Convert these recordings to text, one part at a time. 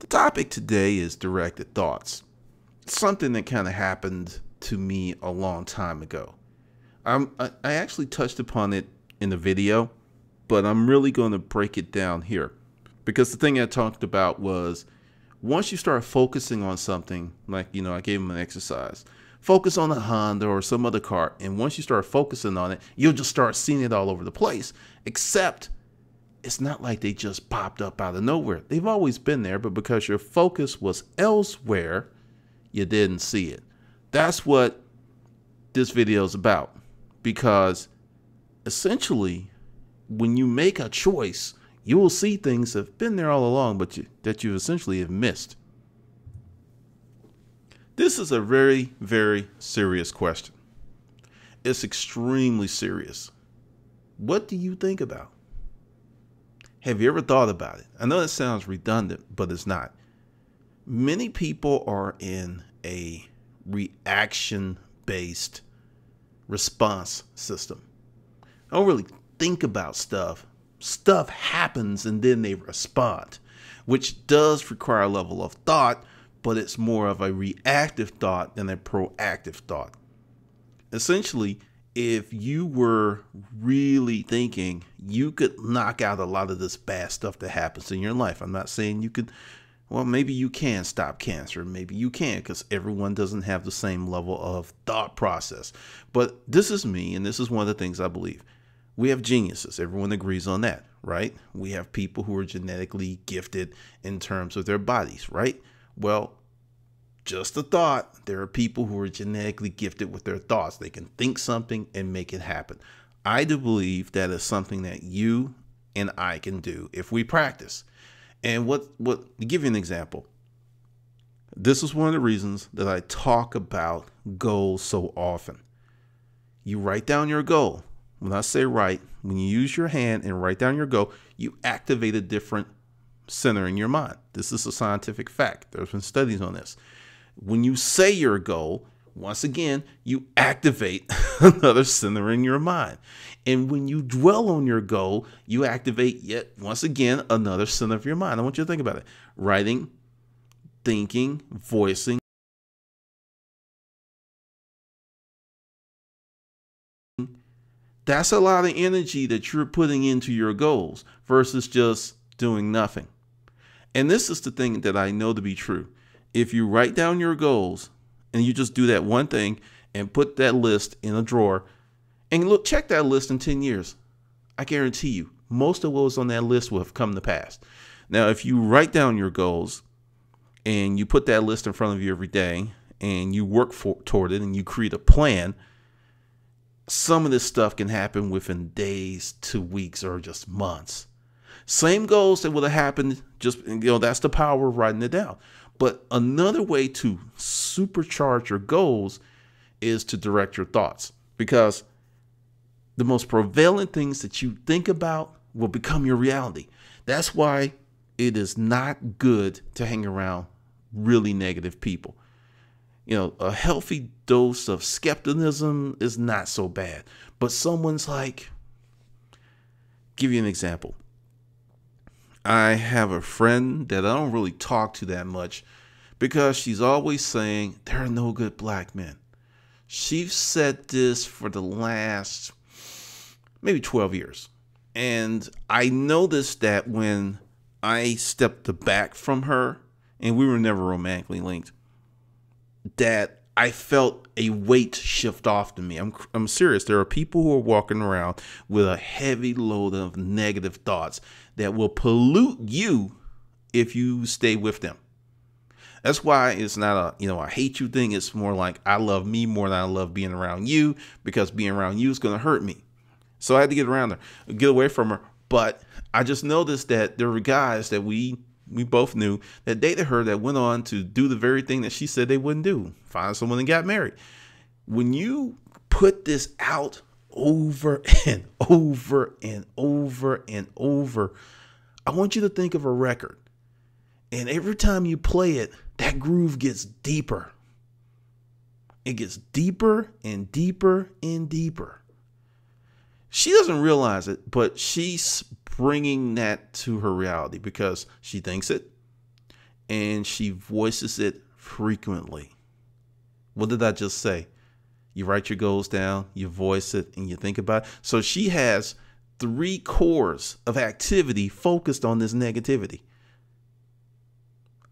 The topic today is directed thoughts. It's something that kind of happened to me a long time ago. I actually touched upon it in the video, but I'm really going to break it down here. Because the thing I talked about was once you start focusing on something, like, I gave him an exercise. Focus on a Honda or some other car, and once you start focusing on it, you'll just start seeing it all over the place. Except it's not like they just popped up out of nowhere. They've always been there, but because your focus was elsewhere, you didn't see it. That's what this video is about. Because essentially, when you make a choice, you will see things that have been there all along, but that you essentially have missed. This is a very, very serious question. It's extremely serious. What do you think about? Have you ever thought about it? I know that sounds redundant, but it's not. Many people are in a reaction-based response system. I don't really think about stuff. Stuff happens and then they respond, which does require a level of thought, but it's more of a reactive thought than a proactive thought. Essentially, if you were really thinking, you could knock out a lot of this bad stuff that happens in your life. I'm not saying you could, well, maybe you can stop cancer. Maybe you can, because everyone doesn't have the same level of thought process. But this is me, and this is one of the things I believe. We have geniuses. Everyone agrees on that, right? We have people who are genetically gifted in terms of their bodies, right? Well, just a thought. There are people who are genetically gifted with their thoughts. They can think something and make it happen. I do believe that is something that you and I can do if we practice. And to give you an example, this is one of the reasons that I talk about goals so often. You write down your goal. When I say write, when you use your hand and write down your goal, you activate a different center in your mind. This is a scientific fact. There's been studies on this. When you say your goal, once again, you activate another center in your mind. And when you dwell on your goal, you activate yet once again another center of your mind. I want you to think about it. Writing, thinking, voicing. That's a lot of energy that you're putting into your goals versus just doing nothing. And this is the thing that I know to be true. If you write down your goals and you just do that one thing and put that list in a drawer and look, check that list in 10 years, I guarantee you most of what's on that list will have come to pass. Now, if you write down your goals and you put that list in front of you every day and you work toward it and you create a plan, some of this stuff can happen within days to weeks or just months. Same goals that would have happened, just, that's the power of writing it down. But another way to supercharge your goals is to direct your thoughts, because the most prevalent things that you think about will become your reality. That's why it is not good to hang around really negative people. A healthy dose of skepticism is not so bad. But someone's like, give you an example. I have a friend that I don't really talk to that much because she's always saying there are no good black men. She's said this for the last maybe 12 years. And I noticed that when I stepped back from her, and we were never romantically linked, that I felt a weight shift off to me. I'm serious. There are people who are walking around with a heavy load of negative thoughts that will pollute you if you stay with them. That's why it's not I hate you thing. It's more like I love me more than I love being around you, because being around you is going to hurt me. So I had to get away from her. But I just noticed that there were guys that we both knew that dated her that went on to do the very thing that she said they wouldn't do. Find someone and got married. When you put this out over and over and over and over, I want you to think of a record. And every time you play it, that groove gets deeper. It gets deeper and deeper and deeper. She doesn't realize it, but she's bringing that to her reality because she thinks it. and she voices it frequently. What did I just say? You write your goals down, you voice it, and you think about it. So she has 3 cores of activity focused on this negativity.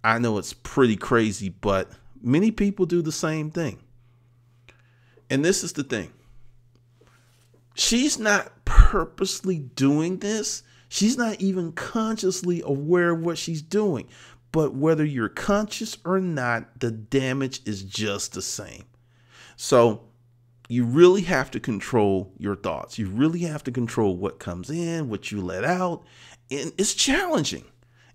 I know it's pretty crazy, but many people do the same thing. And this is the thing. She's not purposely doing this. She's not even consciously aware of what she's doing. But whether you're conscious or not, the damage is just the same. So you really have to control your thoughts. You really have to control what comes in, what you let out. And it's challenging.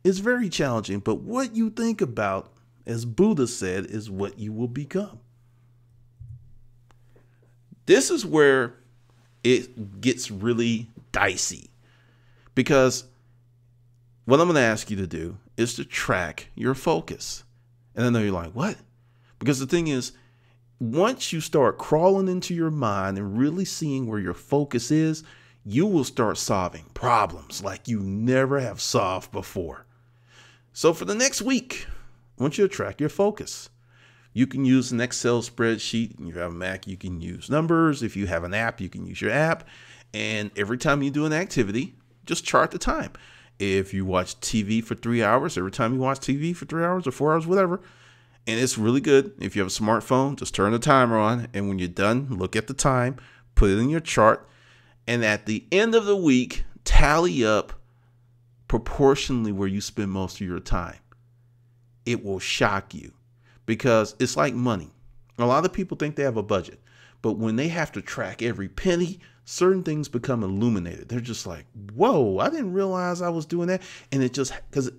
It's very challenging. But what you think about, as Buddha said, is what you will become. This is where it gets really dicey. Because what I'm going to ask you to do is to track your focus. And I know you're like, what? Because the thing is, once you start crawling into your mind and really seeing where your focus is, you will start solving problems like you never have solved before. So for the next week, I want you to track your focus. You can use an Excel spreadsheet. If you have a Mac, you can use numbers. If you have an app, you can use your app. And every time you do an activity, just chart the time. If you watch TV for 3 hours, every time you watch TV for 3 hours or 4 hours, whatever, and it's really good. If you have a smartphone, just turn the timer on. And when you're done, look at the time, put it in your chart. And at the end of the week, tally up proportionally where you spend most of your time. It will shock you because it's like money. A lot of people think they have a budget, but when they have to track every penny, certain things become illuminated. They're just like, whoa, I didn't realize I was doing that. And it just, because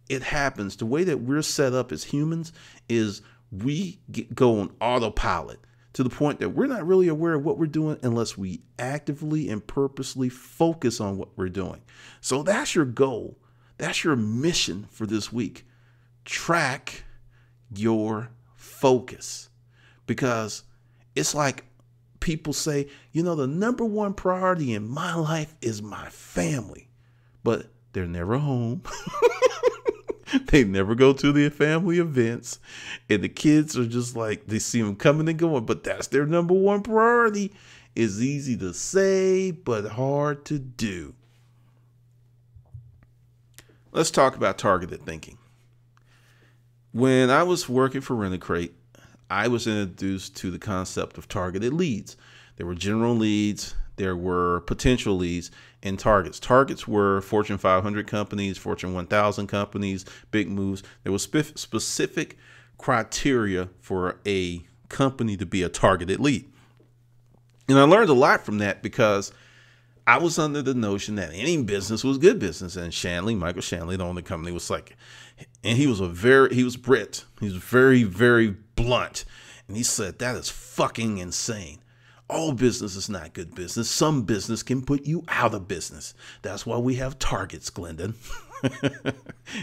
it happens, the way that we're set up as humans is we go on autopilot to the point that we're not really aware of what we're doing unless we actively and purposely focus on what we're doing. So that's your goal. That's your mission for this week. Track your focus, because it's like people say, you know, the number one priority in my life is my family, but they're never home. They never go to the family events, and the kids are just like, they see them coming and going, but that's their number one priority. It's easy to say, but hard to do. Let's talk about targeted thinking. When I was working for Rent-A-Crate, I was introduced to the concept of targeted leads. There were general leads, there were potential leads, and targets. Targets were Fortune 500 companies, Fortune 1000 companies, big moves. There was specific criteria for a company to be a targeted lead. And I learned a lot from that because I was under the notion that any business was good business. And Michael Shanley, the owner of the company, was like, and he was Brit. He was very, very blunt. And he said, that is fucking insane. All business is not good business. Some business can put you out of business. That's why we have targets, Glendon.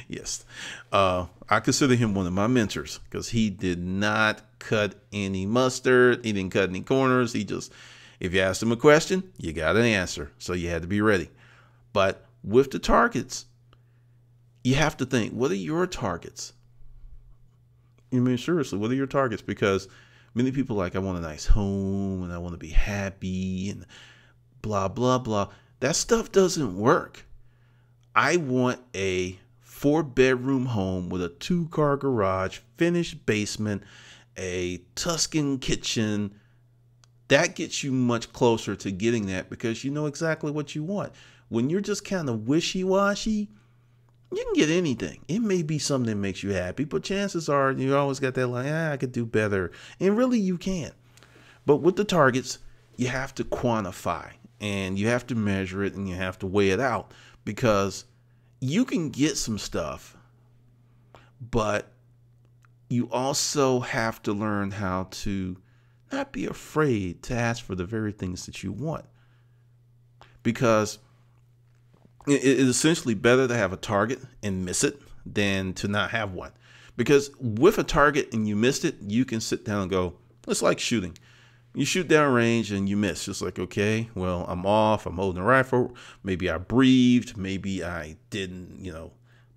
Yes. I consider him one of my mentors because he did not cut any mustard. He didn't cut any corners. He just, if you asked him a question, you got an answer. So you had to be ready. But with the targets, you have to think, what are your targets? I mean, seriously, what are your targets? Because many people are like, I want a nice home and I want to be happy and blah, blah, blah. That stuff doesn't work. I want a 4-bedroom home with a 2-car garage, finished basement, a Tuscan kitchen. That gets you much closer to getting that because you know exactly what you want. When you're just kind of wishy-washy, you can get anything. It may be something that makes you happy, but chances are you always got that like, I could do better. And really you can. But with the targets, you have to quantify and you have to measure it and you have to weigh it out because you can get some stuff, but you also have to learn how to not be afraid to ask for the very things that you want, because it is essentially better to have a target and miss it than to not have one. Because with a target and you missed it, you can sit down and go, it's like shooting. You shoot down range and you miss. It's like, okay, well, I'm off. I'm holding the rifle. Maybe I breathed. Maybe I didn't,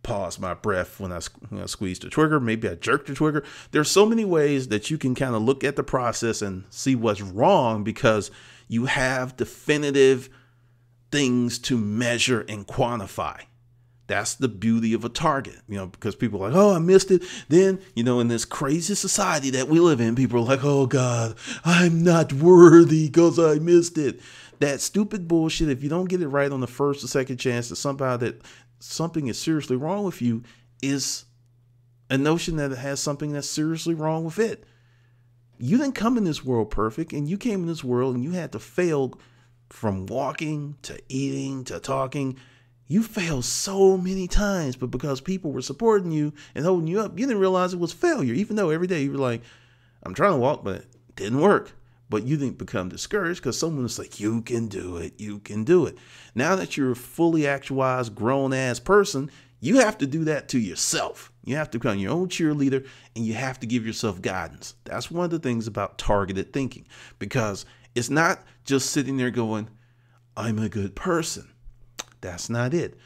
pause my breath when I squeeze the trigger. Maybe I jerk the trigger. There's so many ways that you can kind of look at the process and see what's wrong because you have definitive things to measure and quantify. That's the beauty of a target, because people are like, oh, I missed it. Then, in this crazy society that we live in, people are like, oh God, I'm not worthy because I missed it. That stupid bullshit. If you don't get it right on the first or second chance, that somehow that something is seriously wrong with you is a notion that it has something that's seriously wrong with it. You didn't come in this world perfect, and you came in this world and you had to fail from walking to eating to talking. You failed so many times, but because people were supporting you and holding you up, you didn't realize it was failure, even though every day you were like, I'm trying to walk, but it didn't work. But you didn't become discouraged because someone was like, you can do it. You can do it. Now that you're a fully actualized, grown-ass person, you have to do that to yourself. You have to become your own cheerleader, and you have to give yourself guidance. That's one of the things about targeted thinking, because it's not just sitting there going, I'm a good person. That's not it.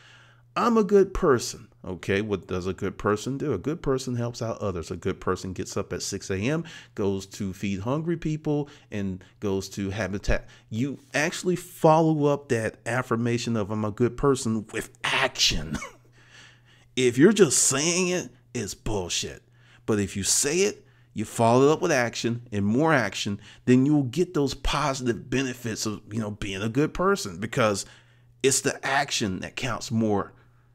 I'm a good person. Okay, what does a good person do? A good person helps out others. A good person gets up at 6 a.m., goes to feed hungry people, and goes to habitat. You actually follow up that affirmation of I'm a good person with action. If you're just saying it, it's bullshit. But if you say it, you follow it up with action and more action, then you'll get those positive benefits of, being a good person, because it's the action that counts more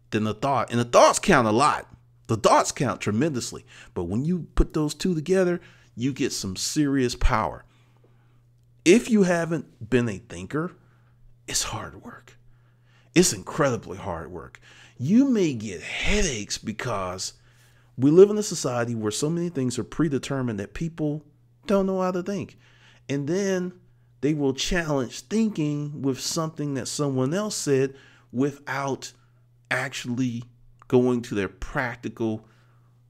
than the thought. And the thoughts count a lot. The thoughts count tremendously. But when you put those two together, you get some serious power. If you haven't been a thinker, it's hard work. It's incredibly hard work. You may get headaches because we live in a society where so many things are predetermined that people don't know how to think. And then they will challenge thinking with something that someone else said without actually going to their practical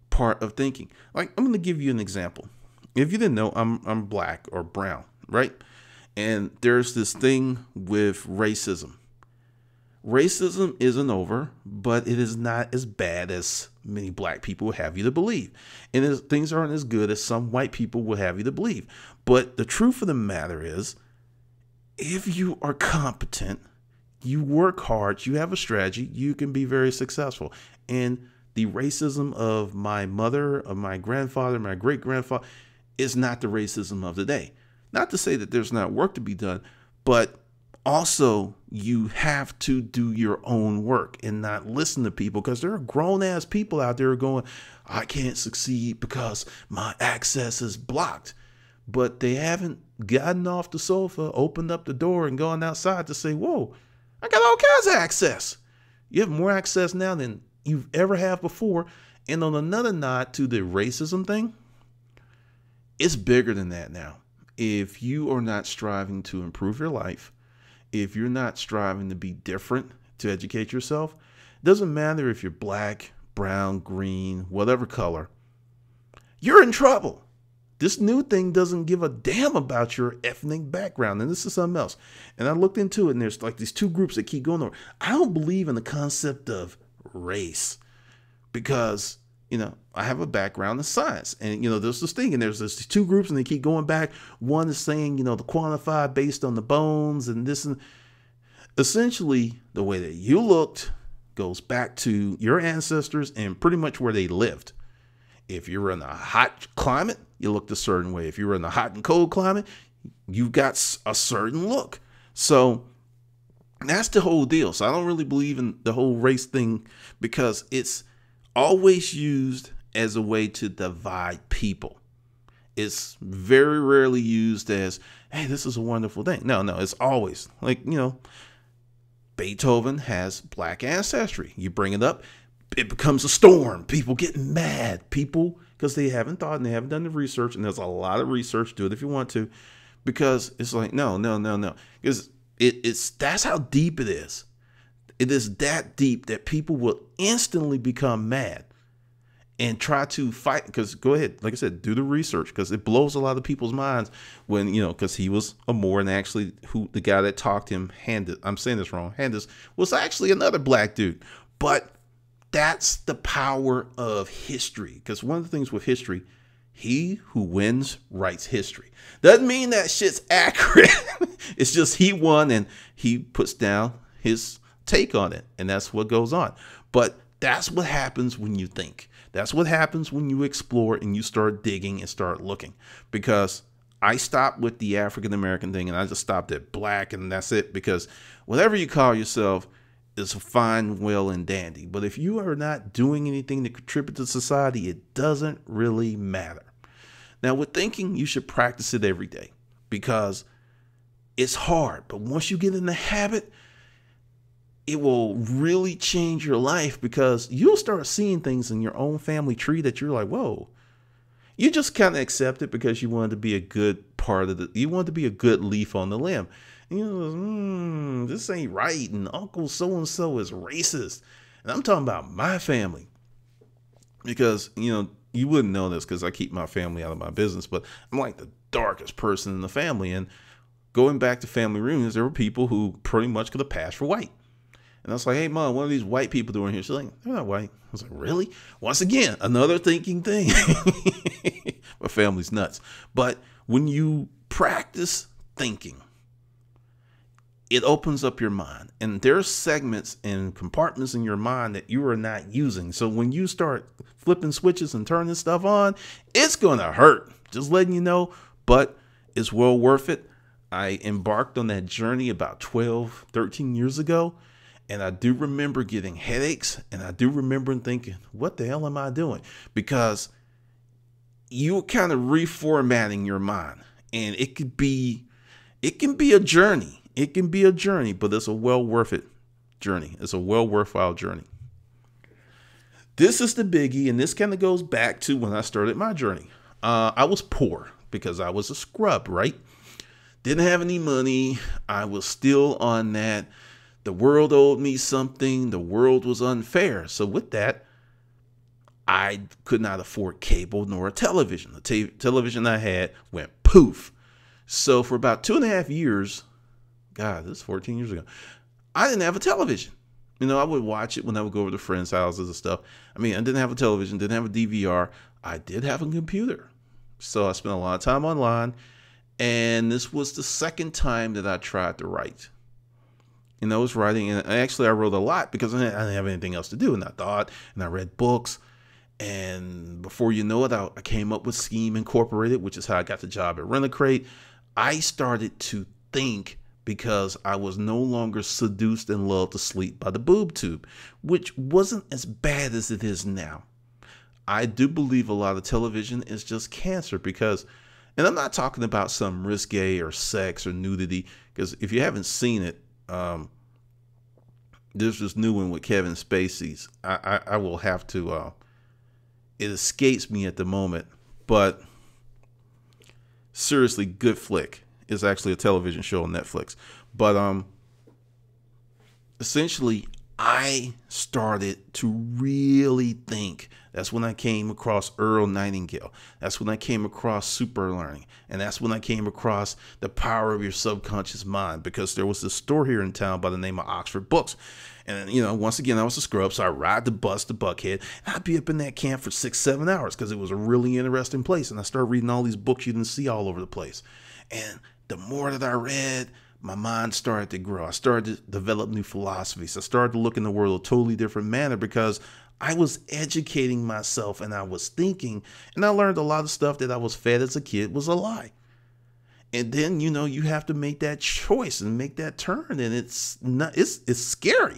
part of thinking. Like, I'm going to give you an example. If you didn't know, I'm black or brown, right? And there's this thing with racism. Racism isn't over, but it is not as bad as many black people would have you to believe. And things aren't as good as some white people would have you to believe. But the truth of the matter is, if you are competent, you work hard, you have a strategy, you can be very successful. And the racism of my mother, of my grandfather, my great-grandfather is not the racism of today. Not to say that there's not work to be done, but also you have to do your own work and not listen to people, because there are grown-ass people out there going, I can't succeed because my access is blocked. But they haven't gotten off the sofa, opened up the door, and gone outside to say, whoa, I got all kinds of access. You have more access now than you've ever had before. And on another nod to the racism thing, it's bigger than that now. If you are not striving to improve your life, if you're not striving to be different, to educate yourself, it doesn't matter if you're black, brown, green, whatever color, you're in trouble. This new thing doesn't give a damn about your ethnic background. And this is something else. And I looked into it, and there's like these two groups that keep going over. I don't believe in the concept of race because, I have a background in science. And, there's this thing, and there's these two groups, and they keep going back. One is saying, the quantify based on the bones and this. And essentially, the way that you looked goes back to your ancestors and pretty much where they lived. If you're in a hot climate, you looked a certain way. If you're in a hot and cold climate, you've got a certain look. So that's the whole deal. So I don't really believe in the whole race thing because it's always used as a way to divide people. It's very rarely used as, hey, this is a wonderful thing. No, it's always like, Beethoven has black ancestry. You bring it up, it becomes a storm. People get mad. People, because they haven't thought and they haven't done the research, and there's a lot of research. Do it if you want to, because it's like, no. Because that's how deep it is. It is that deep that people will instantly become mad and try to fight. Because go ahead, like I said, do the research, because it blows a lot of people's minds when, because he was a Moor, and actually the guy that talked him, I'm saying this wrong, Handus, was actually another black dude. But That's the power of history. Because one of the things with history, he who wins writes history. Doesn't mean that shit's accurate. It's just he won and he puts down his take on it. And that's what goes on. But that's what happens when you think. That's what happens when you explore and you start digging and start looking. Because I stopped with the African American thing and I just stopped at black and that's it. Because whatever you call yourself is fine, well, and dandy. But if you are not doing anything to contribute to society, it doesn't really matter. Now, with thinking, you should practice it every day because it's hard. But once you get in the habit, it will really change your life because you'll start seeing things in your own family tree that you're like, whoa. You just kind of accept it because you wanted to be a good part of you wanted to be a good leaf on the limb. And you know, this ain't right. And Uncle so-and-so is racist. And I'm talking about my family because, you know, you wouldn't know this because I keep my family out of my business, but I'm like the darkest person in the family. And going back to family reunions, there were people who pretty much could have passed for white. And I was like, hey, Mom, what are these white people doing here? She's like, they're not white. I was like, really? Once again, another thinking thing. My family's nuts. But when you practice thinking, it opens up your mind. And there's segments and compartments in your mind that you are not using. So when you start flipping switches and turning stuff on, it's going to hurt. Just letting you know. But it's well worth it. I embarked on that journey about 12, 13 years ago. And I do remember getting headaches. And I do remember thinking, what the hell am I doing? Because you're kind of reformatting your mind. And it can be a journey. It can be a journey, but it's a well worth it journey. It's a well worthwhile journey. This is the biggie, and this kind of goes back to when I started my journey. I was poor because I was a scrub, right? Didn't have any money. I was still on that. The world owed me something. The world was unfair. So with that, I could not afford cable nor a television. The television I had went poof. So for about 2.5 years, God, this is 14 years ago, I didn't have a television. You know, I would watch it when I would go over to friends' houses and stuff. I mean, I didn't have a television, didn't have a DVR. I did have a computer. So I spent a lot of time online. And this was the second time that I tried to write. And I was writing, and actually I wrote a lot because I didn't have anything else to do. And I thought, and I read books. And before you know it, I came up with Scheme Incorporated, which is how I got the job at Rent-A-Crate. I started to think because I was no longer seduced and lulled to sleep by the boob tube, which wasn't as bad as it is now. I do believe a lot of television is just cancer because, and I'm not talking about some risque or sex or nudity, because if you haven't seen it, there's this new one with Kevin Spacey's. I will have to, it escapes me at the moment, but seriously, good flick. It's actually a television show on Netflix. But essentially, I started to really think. That's when I came across Earl Nightingale. That's when I came across super learning. And that's when I came across the power of your subconscious mind, because there was this store here in town by the name of Oxford Books. And, you know, once again, I was a scrub, so I ride the bus to Buckhead. And I'd be up in that camp for 6-7 hours because it was a really interesting place. And I started reading all these books you didn't see all over the place. And the more that I read, my mind started to grow. I started to develop new philosophies. I started to look in the world a totally different manner because I was educating myself and I was thinking, and I learned a lot of stuff that I was fed as a kid was a lie. And then, you know, you have to make that choice and make that turn. And it's scary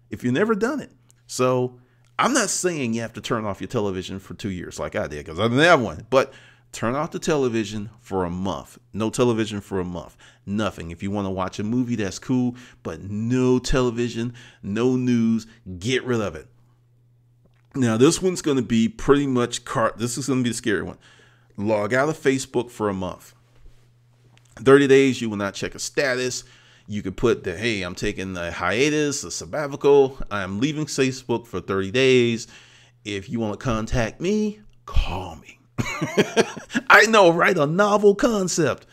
if you've never done it. So I'm not saying you have to turn off your television for 2 years like I did, because I didn't have one, but turn off the television for a month. No television for a month. Nothing. If you want to watch a movie, that's cool, but no television, no news, get rid of it. Now, this one's going to be pretty much, this is going to be the scary one. Log out of Facebook for a month. 30 days, you will not check a status. You could put that, hey, I'm taking a hiatus, a sabbatical. I'm leaving Facebook for 30 days. If you want to contact me, call me. I know, right? A novel concept.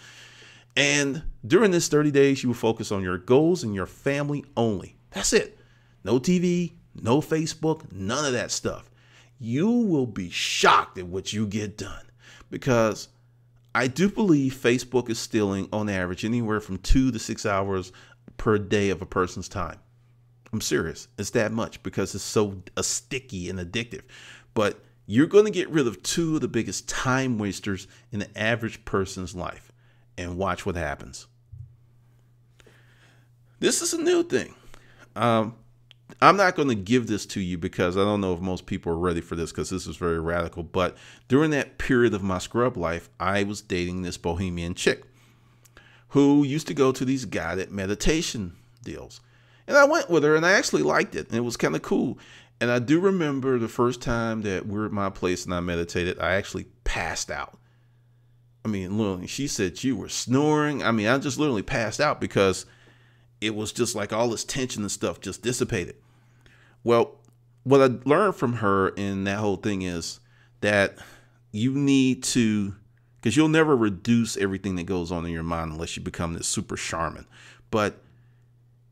And during this 30 days, you will focus on your goals and your family only. That's it. No TV, no Facebook, none of that stuff. You will be shocked at what you get done, because I do believe Facebook is stealing on average anywhere from 2 to 6 hours per day of a person's time. I'm serious. It's that much because it's so sticky and addictive. But you're going to get rid of 2 of the biggest time wasters in the average person's life, and watch what happens. This is a new thing. I'm not going to give this to you because I don't know if most people are ready for this, because this is very radical. But during that period of my scrub life, I was dating this bohemian chick who used to go to these guided meditation deals. And I went with her, and I actually liked it. And it was kind of cool. And I do remember the first time that we were at my place and I meditated, I actually passed out. I mean, literally, she said you were snoring. I mean, I just literally passed out because it was just like all this tension and stuff just dissipated. Well, what I learned from her in that whole thing is that you need to, because you'll never reduce everything that goes on in your mind unless you become this super shaman. But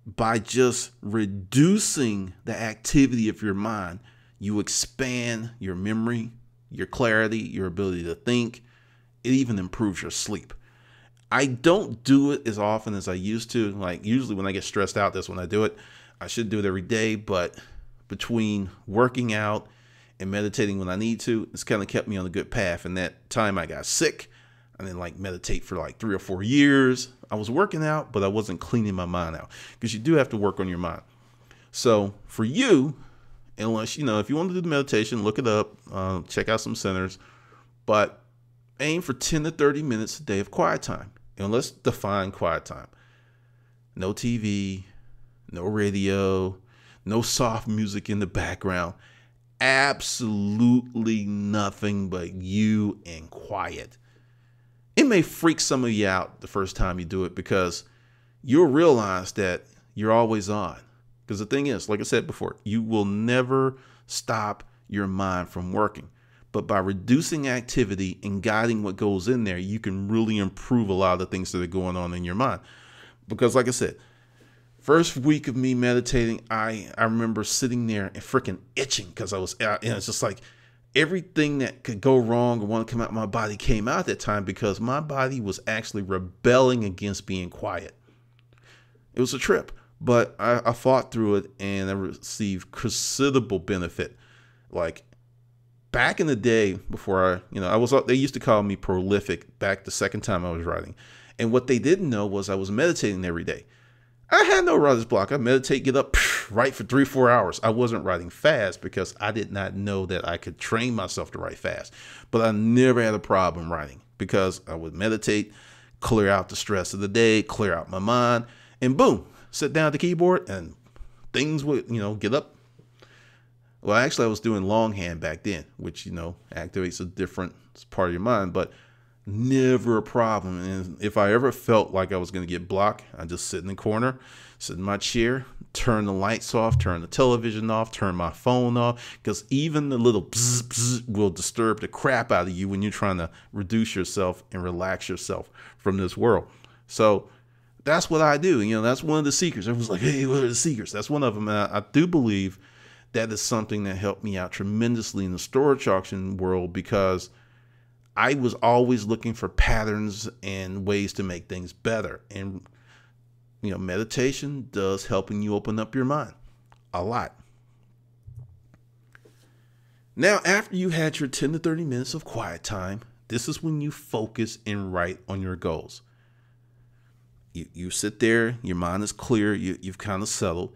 by just reducing the activity of your mind, you expand your memory, your clarity, your ability to think. It even improves your sleep. I don't do it as often as I used to. Like usually when I get stressed out, that's when I do it. I should do it every day, but between working out and meditating when I need to, it's kind of kept me on a good path. And that time I got sick, I didn't like meditate for like 3 or 4 years. I was working out, but I wasn't cleaning my mind out, because you do have to work on your mind. So for you, unless, if you want to do the meditation, look it up, check out some centers, but aim for 10 to 30 minutes a day of quiet time. And let's define quiet time. No TV, no radio, no soft music in the background. Absolutely nothing but you and quiet. It may freak some of you out the first time you do it, because you'll realize that you're always on. Because the thing is, like I said before, you will never stop your mind from working. But by reducing activity and guiding what goes in there, you can really improve a lot of the things that are going on in your mind. Because like I said, first week of me meditating, I remember sitting there and freaking itching because I was out. And it's just like everything that could go wrong or want to come out of my body came out at that time, because my body was actually rebelling against being quiet. It was a trip, but I fought through it, and I received considerable benefit. Like, back in the day before they used to call me prolific back the second time I was writing. And what they didn't know was I was meditating every day. I had no writer's block. I meditate, get up, write for 3-4 hours. I wasn't writing fast because I did not know that I could train myself to write fast. But I never had a problem writing, because I would meditate, clear out the stress of the day, clear out my mind, and boom, sit down at the keyboard and things would, get up. Well, actually, I was doing longhand back then, which, activates a different part of your mind, but never a problem. And if I ever felt like I was going to get blocked, I just sit in the corner, sit in my chair, turn the lights off, turn the television off, turn my phone off, because even the little bzz, bzz will disturb the crap out of you when you're trying to reduce yourself and relax yourself from this world. So that's what I do. That's one of the secrets. Everyone's like, hey, what are the secrets? That's one of them. And I do believe that is something that helped me out tremendously in the storage auction world, because I was always looking for patterns and ways to make things better. And, meditation does helping you open up your mind a lot. Now, after you had your 10 to 30 minutes of quiet time, this is when you focus and write on your goals. You sit there, your mind is clear, you've kind of settled.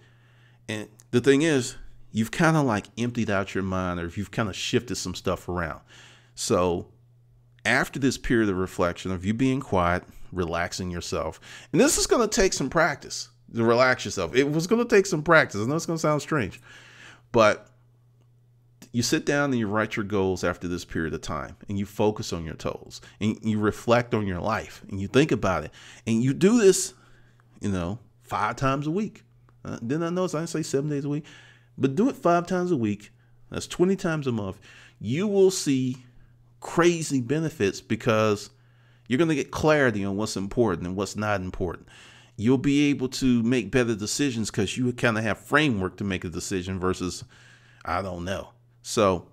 And the thing is, you've kind of like emptied out your mind, or if you've kind of shifted some stuff around. So after this period of reflection, of you being quiet, relaxing yourself, and this is going to take some practice to relax yourself. It was going to take some practice. I know it's going to sound strange, but you sit down and you write your goals after this period of time, and you focus on your goals, and you reflect on your life, and you think about it, and you do this, 5 times a week. Didn't I notice I didn't say 7 days a week? But do it 5 times a week. That's 20 times a month. You will see crazy benefits, because you're going to get clarity on what's important and what's not important. you'll be able to make better decisions because you kind of have framework to make a decision versus, I don't know. So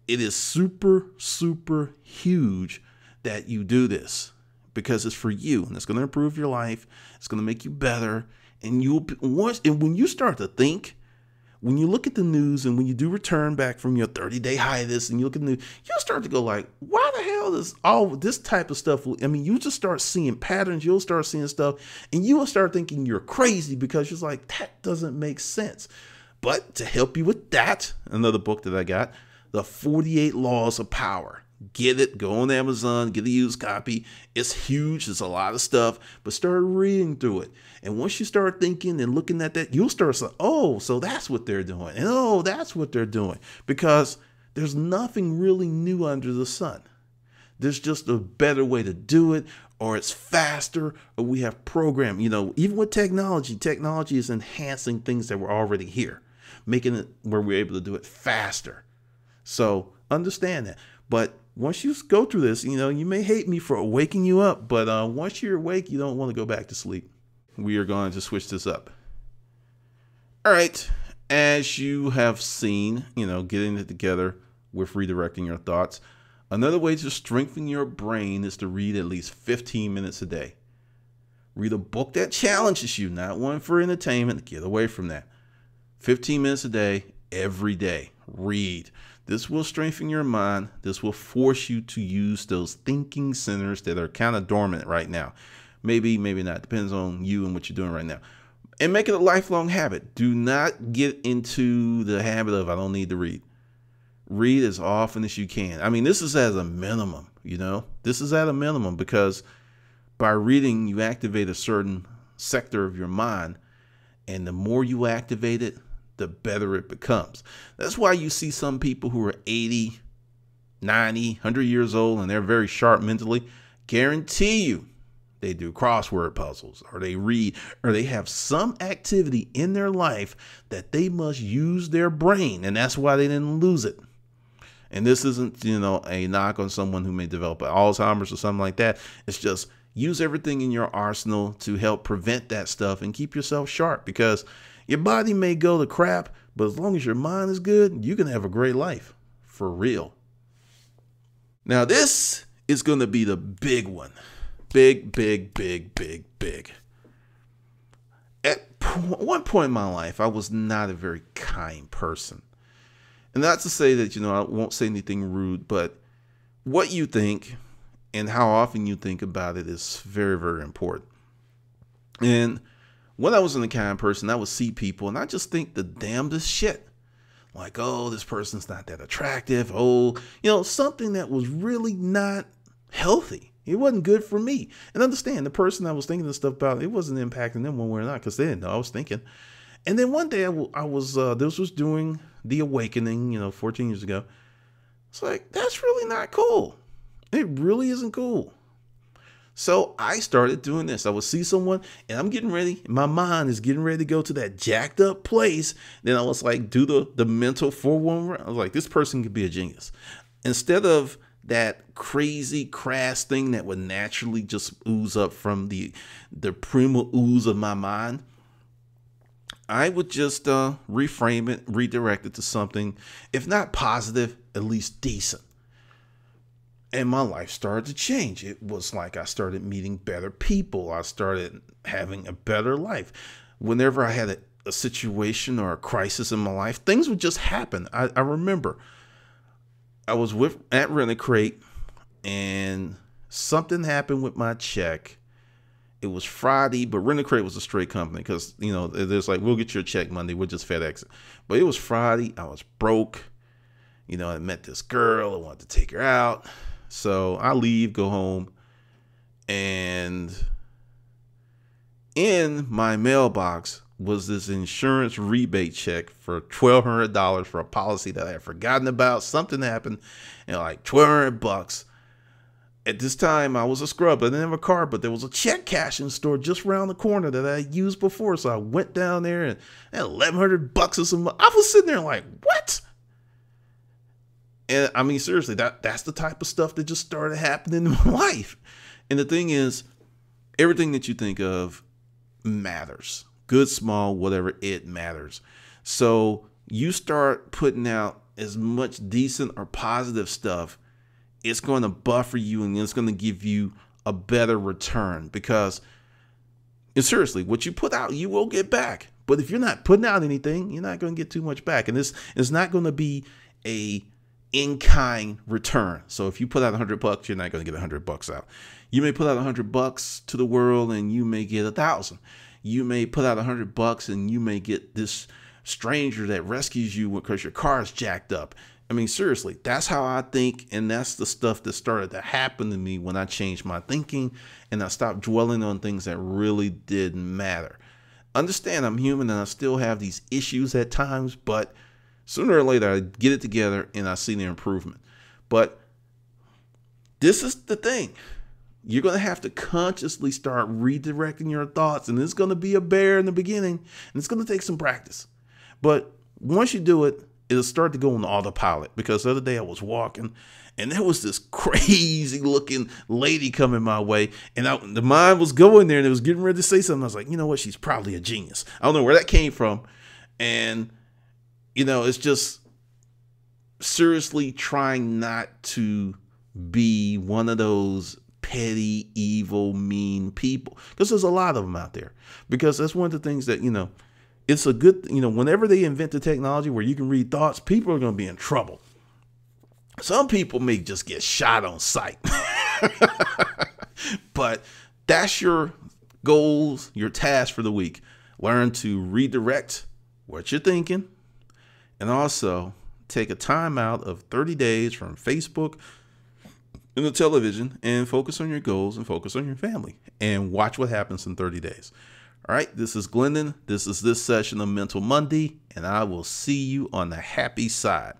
it is super, super huge that you do this because it's for you and it's going to improve your life. It's going to make you better. And when you start to think, when you look at the news and when you do return back from your 30-day hiatus and you look at the news, you'll start to go like, why the hell is all this type of stuff? I mean, you just start seeing patterns. You'll start seeing stuff and you will start thinking you're crazy because you're like, that doesn't make sense. But to help you with that, another book that I got, The 48 Laws of Power. Get it, go on Amazon, get a used copy. It's huge, it's a lot of stuff, but start reading through it. And once you start thinking and looking at that, you'll start saying, oh, so that's what they're doing. And oh, that's what they're doing. Because there's nothing really new under the sun. There's just a better way to do it, or it's faster, or we have programmed. Even with technology is enhancing things that were already here, making it where we're able to do it faster. So understand that. But once you go through this, you may hate me for waking you up, but once you're awake, you don't want to go back to sleep. We are going to switch this up. All right. As you have seen, getting it together with redirecting your thoughts. Another way to strengthen your brain is to read at least 15 minutes a day. Read a book that challenges you, not one for entertainment. Get away from that. 15 minutes a day, every day. Read. This will strengthen your mind. This will force you to use those thinking centers that are kind of dormant right now. Maybe, maybe not. Depends on you and what you're doing right now. And make it a lifelong habit. Do not get into the habit of, I don't need to read. Read as often as you can. I mean, this is as a minimum, This is at a minimum because by reading, you activate a certain sector of your mind. And the more you activate it, the better it becomes. That's why you see some people who are 80, 90, 100 years old and they're very sharp mentally. Guarantee you they do crossword puzzles or they read or they have some activity in their life that they must use their brain. And that's why they didn't lose it. And this isn't, a knock on someone who may develop Alzheimer's or something like that. It's just use everything in your arsenal to help prevent that stuff and keep yourself sharp because your body may go to crap, but as long as your mind is good, you can have a great life. For real. Now, this is going to be the big one. Big, big, big, big, big. At one point in my life, I was not a very kind person. And not to say that, I won't say anything rude, but what you think and how often you think about it is very, very important. And when I wasn't a kind person, I would see people and I just think the damnedest shit. Like, oh, this person's not that attractive. Oh, something that was really not healthy. It wasn't good for me. And understand, the person I was thinking this stuff about, it wasn't impacting them one way or not because they didn't know I was thinking. And then one day I was this was during the awakening, 14 years ago. It's like, that's really not cool. It really isn't cool. So I started doing this. I would see someone and I'm getting ready. My mind is getting ready to go to that jacked up place. Then I was like, do the mental 411. I was like, this person could be a genius. Instead of that crazy crass thing that would naturally just ooze up from the primal ooze of my mind, I would just reframe it, redirect it to something, if not positive, at least decent. And my life started to change. It was like I started meeting better people. I started having a better life. Whenever I had a situation or a crisis in my life, things would just happen. I remember I was at Rent-A-Crate and something happened with my check. It was Friday, but Rent-A-Crate was a straight company because, there's like, we'll get your check Monday. We'll just FedEx it. But it was Friday. I was broke. I met this girl. I wanted to take her out. So I leave, go home, and in my mailbox was this insurance rebate check for $1,200 for a policy that I had forgotten about. Something happened, and like $1,200. At this time, I was a scrub. I didn't have a car, but there was a check cashing store just around the corner that I used before. So I went down there and had $1,100 or something. I was sitting there like, what? And I mean, seriously, that's the type of stuff that just started happening in my life. And the thing is, everything that you think of matters. Good, small, whatever, it matters. So you start putting out as much decent or positive stuff, it's going to buffer you and it's going to give you a better return, because seriously, what you put out, you will get back. But if you're not putting out anything, you're not going to get too much back. And this is not going to be a in-kind return. So if you put out $100, you're not going to get $100 out. You may put out $100 to the world and you may get 1,000. You may put out $100 and you may get this stranger that rescues you because your car is jacked up. I mean, seriously, that's how I think. And that's the stuff that started to happen to me when I changed my thinking and I stopped dwelling on things that really didn't matter. Understand, I'm human and I still have these issues at times, but sooner or later I get it together and I see the improvement. But this is the thing. You're going to have to consciously start redirecting your thoughts, and it's going to be a bear in the beginning, and it's going to take some practice. But once you do it, it'll start to go on autopilot. Because the other day I was walking and there was this crazy looking lady coming my way, and the mind was going there and it was getting ready to say something. I was like, you know what? She's probably a genius. I don't know where that came from. And, you know, it's just seriously trying not to be one of those petty, evil, mean people, because there's a lot of them out there. Because that's one of the things that, you know, it's a good, you know, whenever they invent the technology where you can read thoughts, people are going to be in trouble. Some people may just get shot on sight. But that's your goals, your task for the week. Learn to redirect what you're thinking, and also take a time out of 30 days from Facebook and the television and focus on your goals and focus on your family and watch what happens in 30 days. All right, this is Glendon. This is this session of Mental Monday, and I will see you on the happy side.